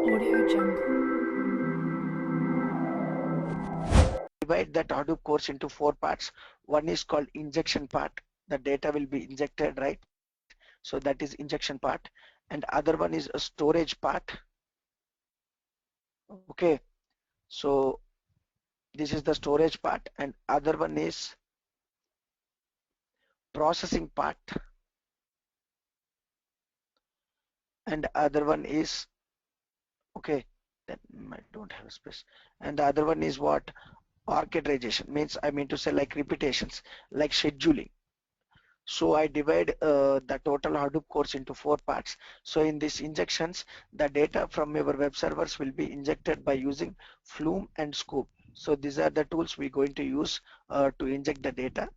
Audio Jungle. Divide that Hadoop course into 4 parts. One is called injection part. The data will be injected, right? So that is injection part. And other one is a storage part. Okay. So this is the storage part, and other one is processing part, and other one is okay. Then I don't have a space. And the other one is what? Orchestration means I mean to say like repetitions, like scheduling. So I divide the total Hadoop course into 4 parts. So in these injections, the data from your web servers will be injected by using Flume and Scoop. So these are the tools we're going to use to inject the data.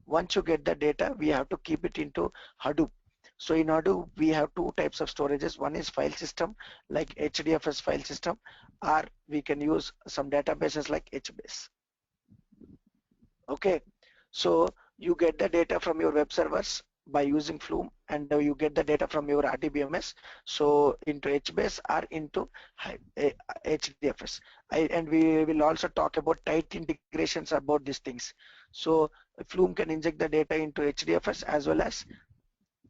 Once you get the data, we have to keep it into Hadoop. So in Hadoop, we have 2 types of storages. One is file system, like HDFS file system, or we can use some databases like HBase. Okay, so you get the data from your web servers by using Flume, and you get the data from your RDBMS, so into HBase or into HDFS. And we will also talk about tight integrations about these things. So Flume can inject the data into HDFS as well as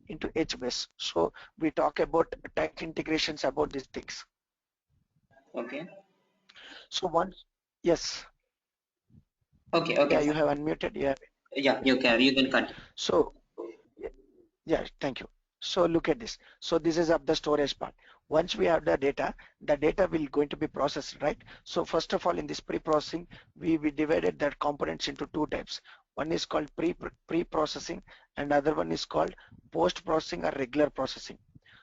into HBase. So we talk about tight integrations about these things. Okay. So once, yes, Okay. yeah, Okay. you Fine. have unmuted, yeah. Yeah. You can continue. So yeah, thank you. So look at this. So this is of the storage part. Once we have the data will going to be processed, right? So first of all, in this pre-processing, we divided that components into 2 types. One is called pre-processing, and other one is called post-processing or regular processing.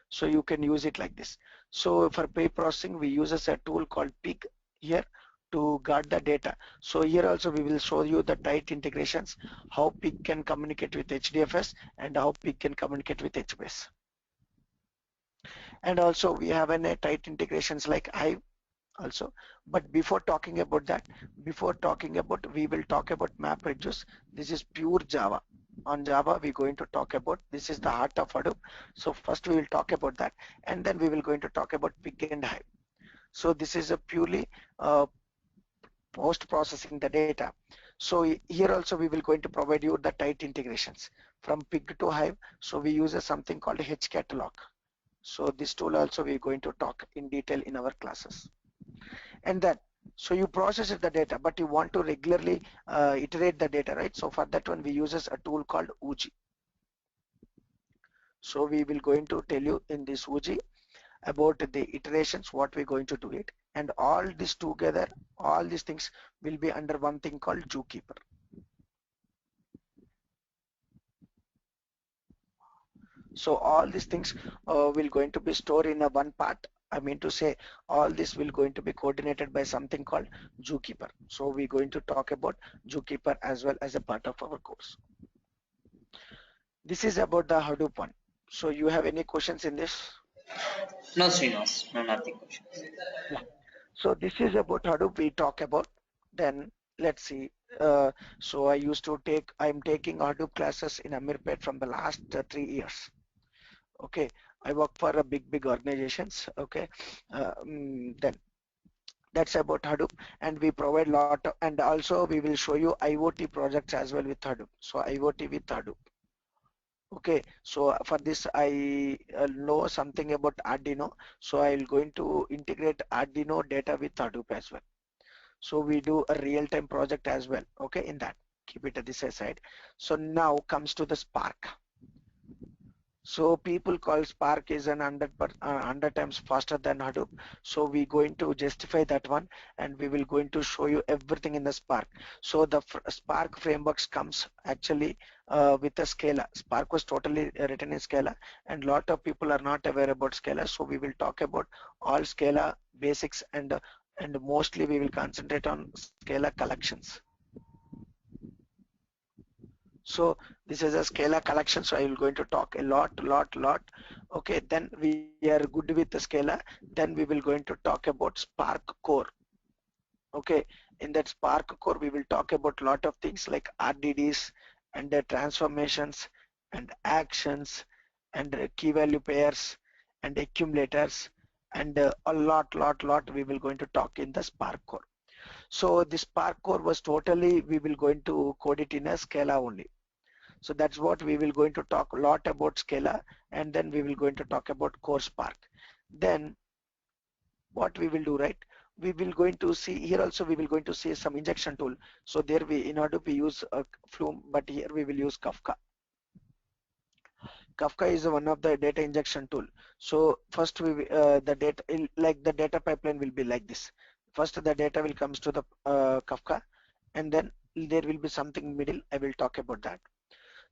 So you can use it like this. So for pre-processing, we use a tool called Pig here to guard the data. So here also we will show you the tight integrations, how Pig can communicate with HDFS and how Pig can communicate with HBase. And also we have a tight integrations like Hive also. But before talking about that, we will talk about MapReduce. This is pure Java. On Java, we're going to talk about, this is the heart of Hadoop. So first we will talk about that, and then we will going to talk about Pig and Hive. So this is a purely post processing the data. So here also we will going to provide you the tight integrations from Pig to Hive. So we use something called H catalog. So this tool also we're going to talk in detail in our classes. And then so you process the data, but you want to regularly iterate the data, right? So for that one we uses a tool called Uji. So we will going to tell you in this Uji about the iterations, what we're going to do it, and all this together, all these things will be under one thing called Zookeeper. So all these things will going to be stored in a one part. I mean to say all this will going to be coordinated by something called Zookeeper. So we're going to talk about Zookeeper as well as a part of our course. This is about the Hadoop one. So you have any questions in this? No, Srinivas. No, nothing. Questions. Yeah. So this is about Hadoop we talk about. Then let's see. So I'm taking Hadoop classes in Amirpet from the last 3 years. Okay, I work for a big organizations. Okay, then that's about Hadoop, and we provide lot of, and also we will show you IoT projects as well with Hadoop. So IoT with Hadoop. Okay, so for this I know something about Arduino, so I will going to integrate Arduino data with Hadoop as well. So we do a real-time project as well. Okay, in that keep it at this aside. So now comes to the Spark. So people call Spark is an 100 times faster than Hadoop. So we going to justify that one, and we will going to show you everything in the Spark. So the Spark frameworks comes actually with a Scala. Spark was totally written in Scala, and lot of people are not aware about Scala. So we will talk about all Scala basics, and mostly we will concentrate on Scala collections. So this is a Scala collection, so I will going to talk a lot. Okay, then we are good with the Scala, then we will going to talk about Spark core. Okay, in that Spark core we will talk about lot of things like RDDs and the transformations and actions and key value pairs and accumulators and a lot we will going to talk in the Spark core. So this Spark core was totally we will going to code it in a Scala only. So that's what we will going to talk a lot about Scala, and then we will going to talk about core Spark. Then what we will do, right? We will going to see here also we will going to see some injection tool. So there we in order we use Flume, but here we will use Kafka. Kafka is one of the data injection tool. So first the data like the data pipeline will be like this. First the data will comes to the Kafka, and then there will be something middle. I will talk about that.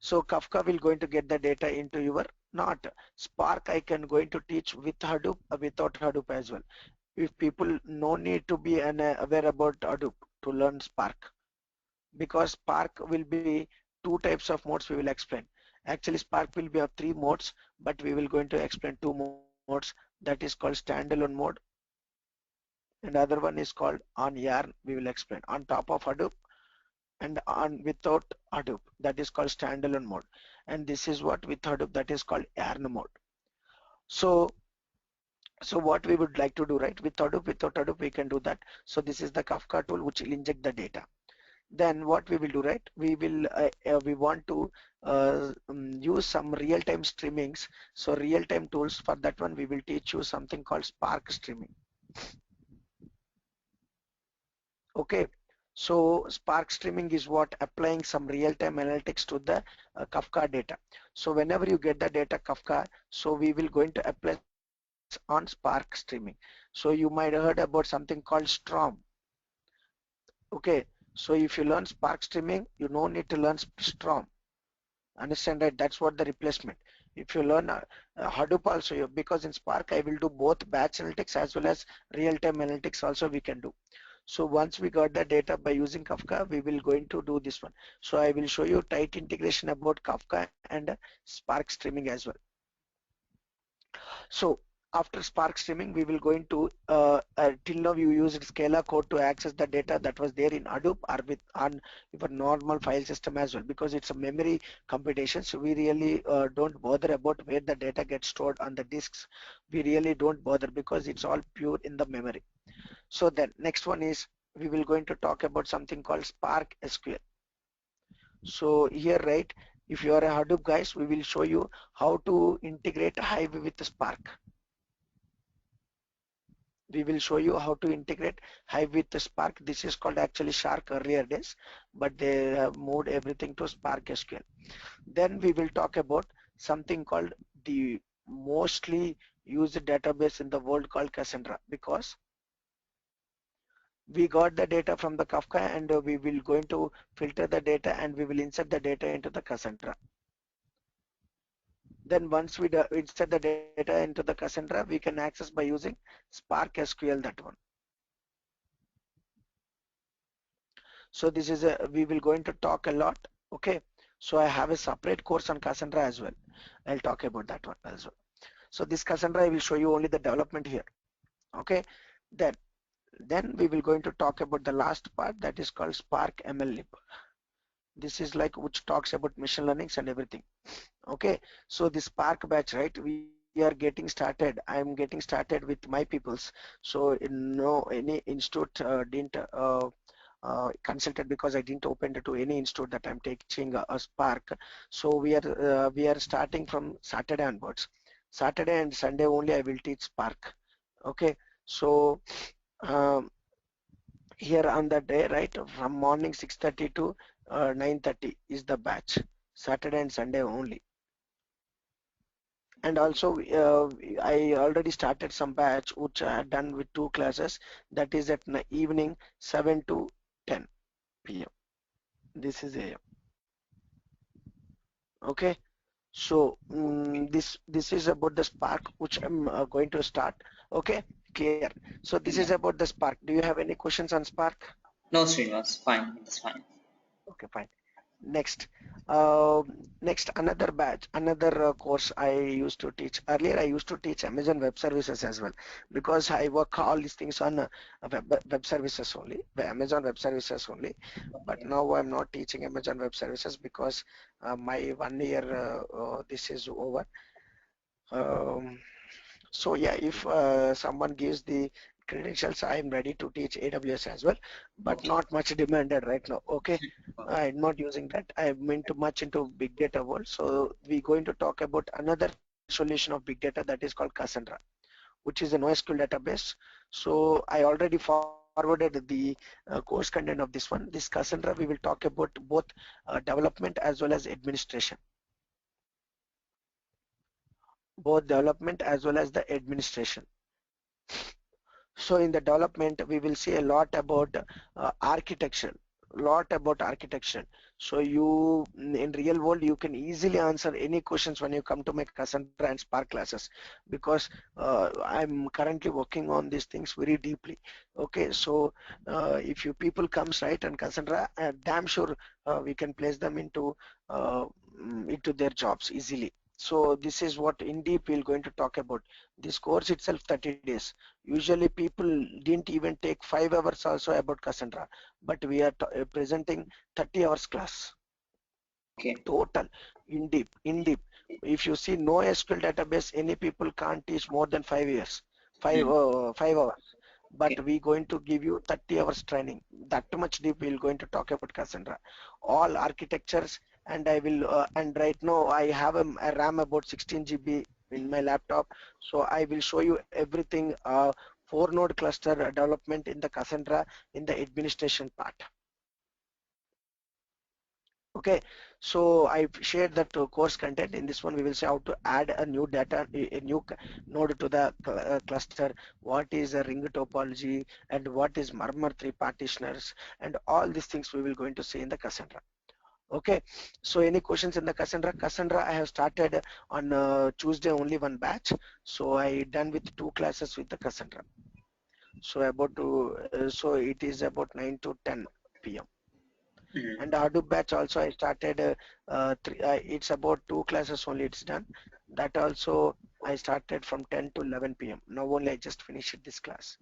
So Kafka will going to get the data into your not Spark. I can going to teach with Hadoop without Hadoop as well. If people no need to be aware about Hadoop to learn Spark, because Spark will be two types of modes we will explain. Actually Spark will be of three modes, but we will going to explain two modes, that is called standalone mode, and other one is called on yarn. We will explain on top of Hadoop and on without Hadoop, that is called standalone mode, and this is what with Hadoop, that is called yarn mode. So what we would like to do, right? With Hadoop, without Hadoop we can do that. So this is the Kafka tool which will inject the data. Then what we will do, right? We want to use some real-time streamings. So real-time tools, for that one we will teach you something called Spark streaming. Okay, so Spark streaming is what applying some real-time analytics to the Kafka data. So whenever you get the data Kafka, so we will going to apply on Spark streaming. So you might have heard about something called Storm. Okay, so if you learn Spark streaming, you no need to learn Storm. Understand, right? That's what the replacement. If you learn Hadoop also, because in Spark I will do both batch analytics as well as real-time analytics also we can do. So once we got the data by using Kafka, we will going to do this one. So I will show you tight integration about Kafka and Spark streaming as well. So after Spark streaming, we will going to till now you used Scala code to access the data that was there in Hadoop or with on your normal file system as well, because it's a memory computation. So we really don't bother about where the data gets stored on the disks. We really don't bother because it's all pure in the memory. So then next one is we will going to talk about something called Spark SQL. So here, right, if you are a Hadoop guys, we will show you how to integrate Hive with Spark. We will show you how to integrate Hive with Spark. This is called actually Shark earlier days, but they have moved everything to Spark SQL. Then we will talk about something called the mostly used database in the world called Cassandra, because we got the data from the Kafka, and we will going to filter the data and we will insert the data into the Cassandra. Then once we insert the data into the Cassandra, we can access by using Spark SQL, that one. So this is a we will going to talk a lot. Okay, so I have a separate course on Cassandra as well. I'll talk about that one as well. So this Cassandra I will show you only the development here. Okay, then we will going to talk about the last part, that is called Spark ML. This is like which talks about machine learnings and everything. Okay, so the Spark batch, right? We are getting started. I am getting started with my peoples. So no any institute didn't consulted, because I didn't open it to any institute that I'm teaching a Spark. So we are starting from Saturday onwards. Saturday and Sunday only I will teach Spark. Okay, so um, here on the day, right, from morning 6:30 to 9:30 is the batch. Saturday and Sunday only. And also I already started some batch which I had done with two classes, that is at evening 7 to 10 p.m. This is AM. Okay, so this is about the Spark which I'm going to start. Okay, clear. So this is Yeah. about the Spark. Do you have any questions on Spark? No, Srinivas. Fine. It's fine. Okay, fine. Next, next another batch, another course I used to teach. Earlier, I used to teach Amazon Web Services as well, because I work all these things on web services only, the Amazon Web Services only. But Okay. now I'm not teaching Amazon Web Services because my 1 year this is over. Um, So yeah, if someone gives the credentials, I am ready to teach AWS as well, but Okay. not much demanded right now. Okay, Okay. I'm not using that. I'm into much into big data world. So we're going to talk about another solution of big data that is called Cassandra, which is a NoSQL database. So I already forwarded the course content of this one. This Cassandra, we will talk about both development as well as administration, both development as well as the administration. So in the development, we will see a lot about architecture, lot about architecture. So you in real world, you can easily answer any questions when you come to my Cassandra and Spark classes, because I'm currently working on these things very deeply. Okay, so if you people comes right and Cassandra, damn sure we can place them uh, into their jobs easily. So this is what in deep we're going to talk about. This course itself 30 days. Usually people didn't even take 5 hours also about Cassandra, but we are presenting 30 hours class Okay. total in deep. If you see no SQL database, any people can't teach more than 5 years, Hmm. 5 hours. But Okay. we going to give you 30 hours training. That much deep we're going to talk about Cassandra, all architectures, and I will and right now I have a RAM about 16 GB in my laptop, so I will show you everything. 4 node cluster development in the Cassandra in the administration part. Okay, so I've shared that course content. In this one, we will say how to add a new data, a new node to the cluster, what is a ring topology, and what is murmur tree partitioners, and all these things we will going to see in the Cassandra. Okay, so any questions in the Cassandra? Cassandra, I have started on Tuesday only one batch, so I done with 2 classes with the Cassandra. So so it is about 9 to 10 p.m. Hmm. And the Hadoop batch also I started it's about 2 classes only it's done. That also I started from 10 to 11 p.m. Now only I just finished this class.